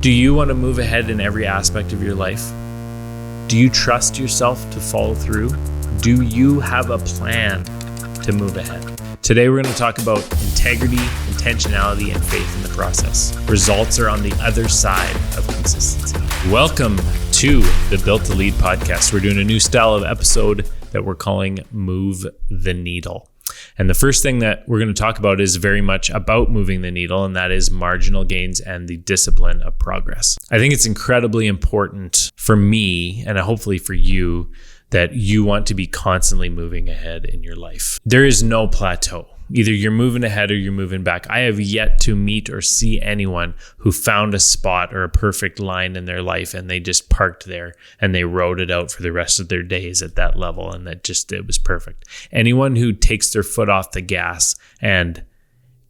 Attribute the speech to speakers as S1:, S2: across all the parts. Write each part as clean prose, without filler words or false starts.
S1: Do you want to move ahead in every aspect of your life? Do you trust yourself to follow through? Do you have a plan to move ahead? Today, we're going to talk about integrity, intentionality, and faith in the process. Results are on the other side of consistency. Welcome to the Built to Lead podcast. We're doing a new style of episode that we're calling Move the Needle. And the first thing that we're going to talk about is very much about moving the needle, and that is marginal gains and the discipline of progress. I think it's incredibly important for me, and hopefully for you, that you want to be constantly moving ahead in your life. There is no plateau. Either you're moving ahead or you're moving back. I have yet to meet or see anyone who found a spot or a perfect line in their life and they just parked there and they rode it out for the rest of their days at that level, and it was perfect. Anyone who takes their foot off the gas and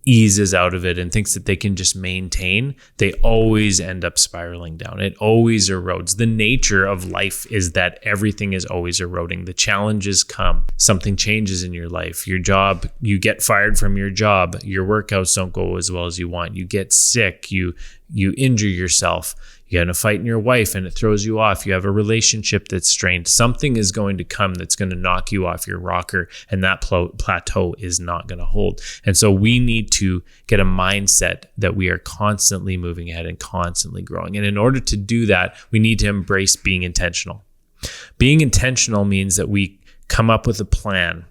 S1: eases out of it and thinks that they can just maintain, they always end up spiraling down. It always erodes. The nature of life is that everything is always eroding. The challenges come. Something changes in your life. Your job, you get fired from your job. Your workouts don't go as well as you want. You get sick. You injure yourself. You get in a fight in your wife and it throws you off. You have a relationship that's strained. Something is going to come that's going to knock you off your rocker, and that plateau is not going to hold. And so we need to get a mindset that we are constantly moving ahead and constantly growing. And in order to do that, we need to embrace being intentional. Being intentional means that we come up with a plan.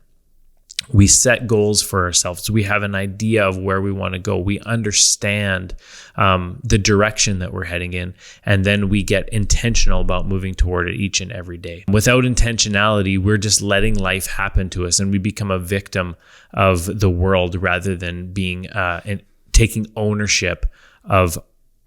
S1: We set goals for ourselves. We have an idea of where we want to go. We understand the direction that we're heading in, and then we get intentional about moving toward it each and every day. Without intentionality, we're just letting life happen to us, and we become a victim of the world rather than being and taking ownership of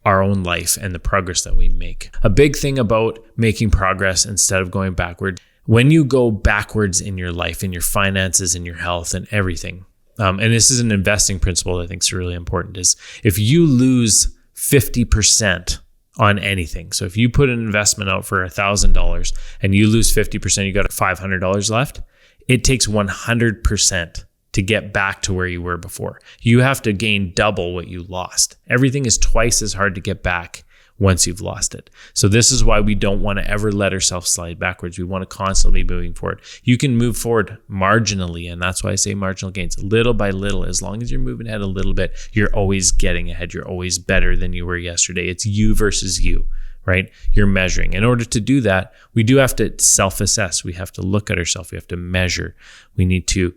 S1: our own life and the progress that we make. A big thing about making progress instead of going backward. When you go backwards in your life, in your finances, in your health, and everything, and this is an investing principle that I think is really important, is if you lose 50% on anything, so if you put an investment out for $1,000 and you lose 50%, you got $500 left, it takes 100% to get back to where you were before. You have to gain double what you lost. Everything is twice as hard to get back once you've lost it. So this is why we don't want to ever let ourselves slide backwards. We want to constantly be moving forward. You can move forward marginally, and that's why I say marginal gains. Little by little, as long as you're moving ahead a little bit, you're always getting ahead. You're always better than you were yesterday. It's you versus you, right? You're measuring. In order to do that, we do have to self-assess. We have to look at ourselves. We have to measure. We need to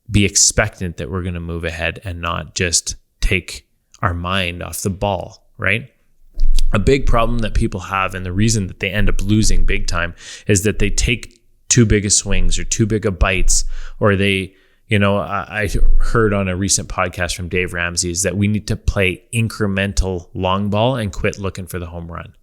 S1: be expectant that we're going to move ahead and not just take our mind off the ball, right? A big problem that people have, and the reason that they end up losing big time, is that they take too big of swings or too big of bites, or they, I heard on a recent podcast from Dave Ramsey is that we need to play incremental long ball and quit looking for the home run,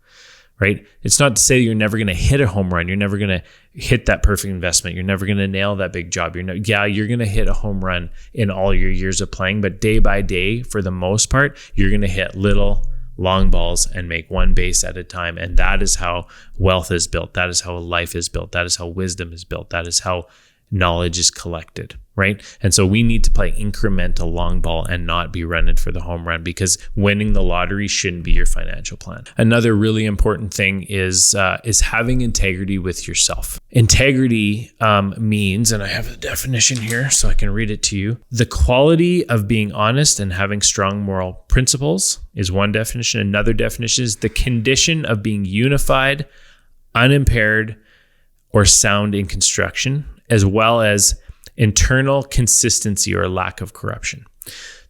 S1: right? It's not to say you're never going to hit a home run. You're never going to hit that perfect investment. You're never going to nail that big job. You're going to hit a home run in all your years of playing, but day by day, for the most part, you're going to hit little long balls and make one base at a time. And that is how wealth is built. That is how life is built. That is how wisdom is built. That is how knowledge is collected, right? And so we need to play incremental long ball and not be running for the home run, because winning the lottery shouldn't be your financial plan. Another really important thing is having integrity with yourself. Integrity means, and I have the definition here so I can read it to you, the quality of being honest and having strong moral principles is one definition. Another definition is the condition of being unified, unimpaired, or sound in construction, as well as internal consistency or lack of corruption.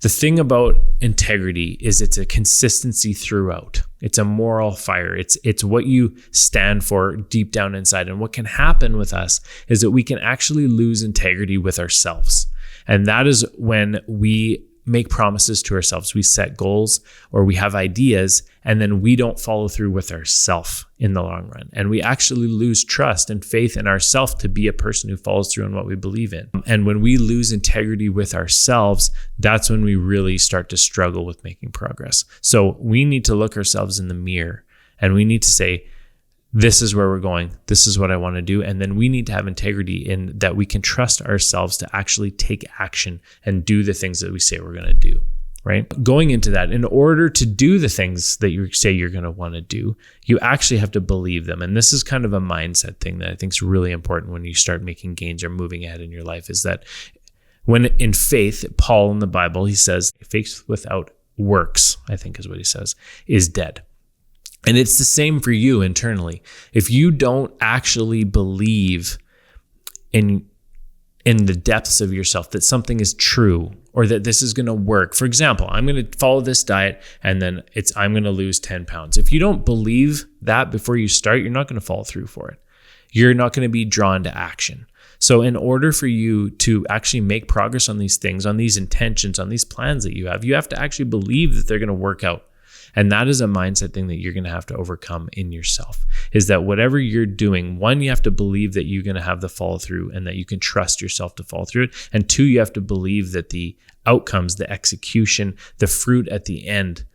S1: The thing about integrity is it's a consistency throughout. It's a moral fire. It's what you stand for deep down inside. And what can happen with us is that we can actually lose integrity with ourselves. And that is when we make promises to ourselves. We set goals or we have ideas, and then we don't follow through with ourselves in the long run. And we actually lose trust and faith in ourselves to be a person who follows through on what we believe in. And when we lose integrity with ourselves, that's when we really start to struggle with making progress. So we need to look ourselves in the mirror and we need to say, this is where we're going. This is what I want to do. And then we need to have integrity in that we can trust ourselves to actually take action and do the things that we say we're going to do. right? Going into that, in order to do the things that you say you're going to want to do, you actually have to believe them. And this is kind of a mindset thing that I think is really important when you start making gains or moving ahead in your life, is that when in faith, Paul in the Bible, he says, faith without works, I think is what he says, is dead. And it's the same for you internally. If you don't actually believe in the depths of yourself that something is true or that this is going to work. For example, I'm going to follow this diet and then I'm going to lose 10 pounds. If you don't believe that before you start, you're not going to follow through for it. You're not going to be drawn to action. So in order for you to actually make progress on these things, on these intentions, on these plans that you have to actually believe that they're going to work out. And that is a mindset thing that you're going to have to overcome in yourself, is that whatever you're doing, one, you have to believe that you're going to have the follow through and that you can trust yourself to follow through it. And two, you have to believe that the outcomes, the execution, the fruit at the end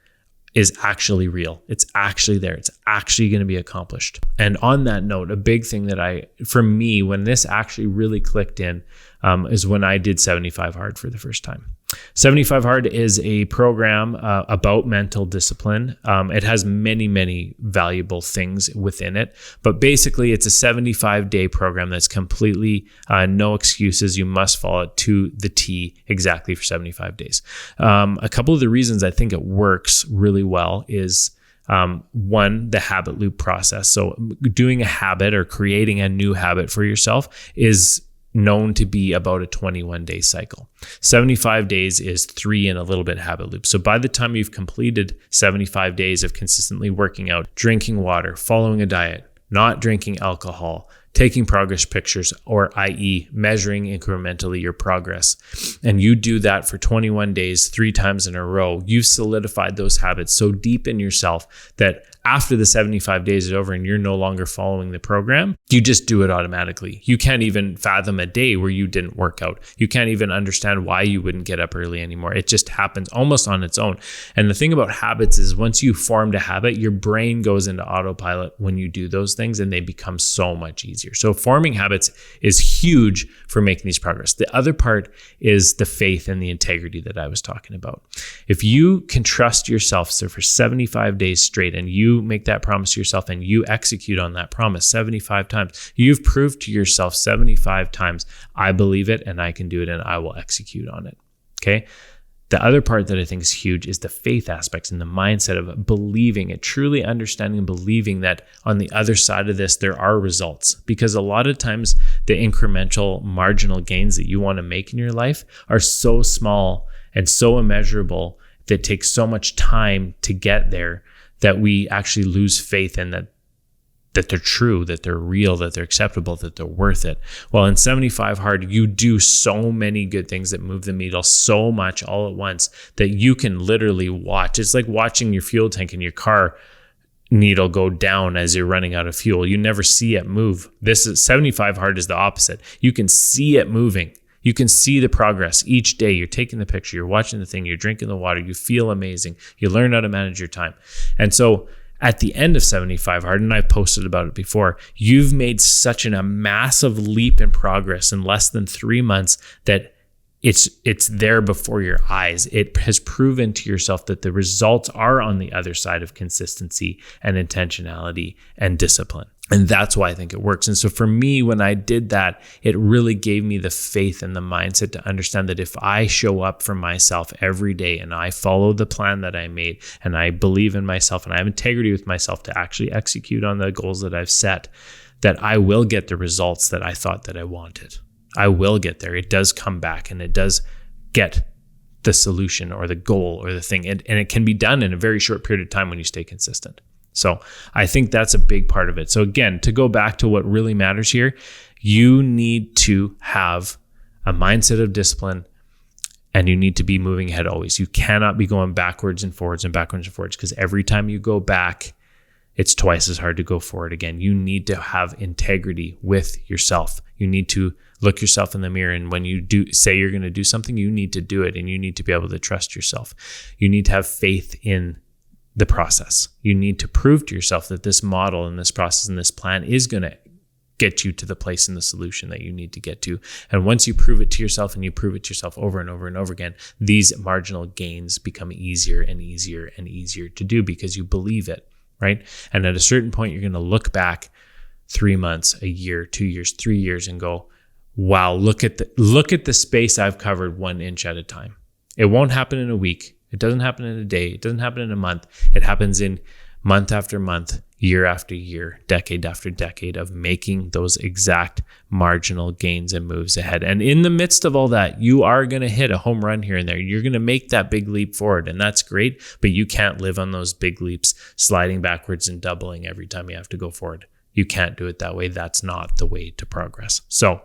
S1: is actually real. It's actually there. It's actually going to be accomplished. And on that note, a big thing that for me, when this actually really clicked in, is when I did 75 Hard for the first time. 75 Hard is a program about mental discipline. It has many, many valuable things within it, but basically it's a 75-day program that's completely no excuses. You must follow it to the T exactly for 75 days. A couple of the reasons I think it works really well is one, the habit loop process. So doing a habit or creating a new habit for yourself is known to be about a 21-day cycle. 75 days is 3 and a little bit habit loop. So by the time you've completed 75 days of consistently working out, drinking water, following a diet, not drinking alcohol, taking progress pictures, or i.e. measuring incrementally your progress, and you do that for 21 days, 3 times in a row, you've solidified those habits so deep in yourself that after the 75 days is over and you're no longer following the program, you just do it automatically. You can't even fathom a day where you didn't work out. You can't even understand why you wouldn't get up early anymore. It just happens almost on its own. And the thing about habits is once you formed a habit, your brain goes into autopilot when you do those things and they become so much easier. So forming habits is huge for making these progress. The other part is the faith and the integrity that I was talking about. If you can trust yourself, so for 75 days straight, and you make that promise to yourself and you execute on that promise 75 times, you've proved to yourself 75 times, I believe it and I can do it and I will execute on it. Okay. The other part that I think is huge is the faith aspects and the mindset of believing it, truly understanding and believing that on the other side of this, there are results. Because a lot of times the incremental marginal gains that you want to make in your life are so small and so immeasurable that takes so much time to get there that we actually lose faith in that they're true, that they're real, that they're acceptable, that they're worth it. Well, in 75 Hard, you do so many good things that move the needle so much all at once that you can literally watch. It's like watching your fuel tank in your car needle go down as you're running out of fuel. You never see it move. 75 Hard is the opposite. You can see it moving. You can see the progress each day. You're taking the picture, you're watching the thing, you're drinking the water, you feel amazing. You learn how to manage your time. And so at the end of 75 Hard, and I've posted about it before, you've made such a massive leap in progress in less than 3 months that it's there before your eyes. It has proven to yourself that the results are on the other side of consistency and intentionality and discipline. And that's why I think it works. And so for me, when I did that, it really gave me the faith and the mindset to understand that if I show up for myself every day and I follow the plan that I made and I believe in myself and I have integrity with myself to actually execute on the goals that I've set, that I will get the results that I thought that I wanted. I will get there. It does come back and it does get the solution or the goal or the thing. And it can be done in a very short period of time when you stay consistent. So I think that's a big part of it. So again, to go back to what really matters here, you need to have a mindset of discipline and you need to be moving ahead always. You cannot be going backwards and forwards and backwards and forwards because every time you go back, it's twice as hard to go forward again. You need to have integrity with yourself. You need to look yourself in the mirror. And when you do say you're going to do something, you need to do it and you need to be able to trust yourself. You need to have faith in the process. You need to prove to yourself that this model and this process and this plan is going to get you to the place and the solution that you need to get to. And once you prove it to yourself and you prove it to yourself over and over and over again, these marginal gains become easier and easier and easier to do because you believe it, right? And at a certain point, you're going to look back 3 months, a year, 2 years, 3 years and go, wow, look at the space I've covered 1 inch at a time. It won't happen in a week. It doesn't happen in a day. It doesn't happen in a month. It happens in month after month, year after year, decade after decade of making those exact marginal gains and moves ahead. And in the midst of all that, you are going to hit a home run here and there. You're going to make that big leap forward, and that's great, but you can't live on those big leaps, sliding backwards and doubling every time you have to go forward. You can't do it that way. That's not the way to progress. So,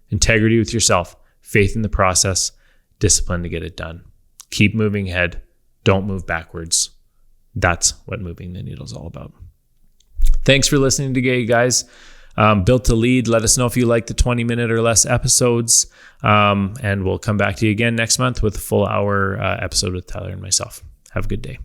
S1: integrity with yourself, faith in the process, discipline to get it done. Keep moving ahead. Don't move backwards. That's what moving the needle is all about. Thanks for listening today, guys. Built to Lead. Let us know if you like the 20-minute or less episodes. And we'll come back to you again next month with a full hour episode with Tyler and myself. Have a good day.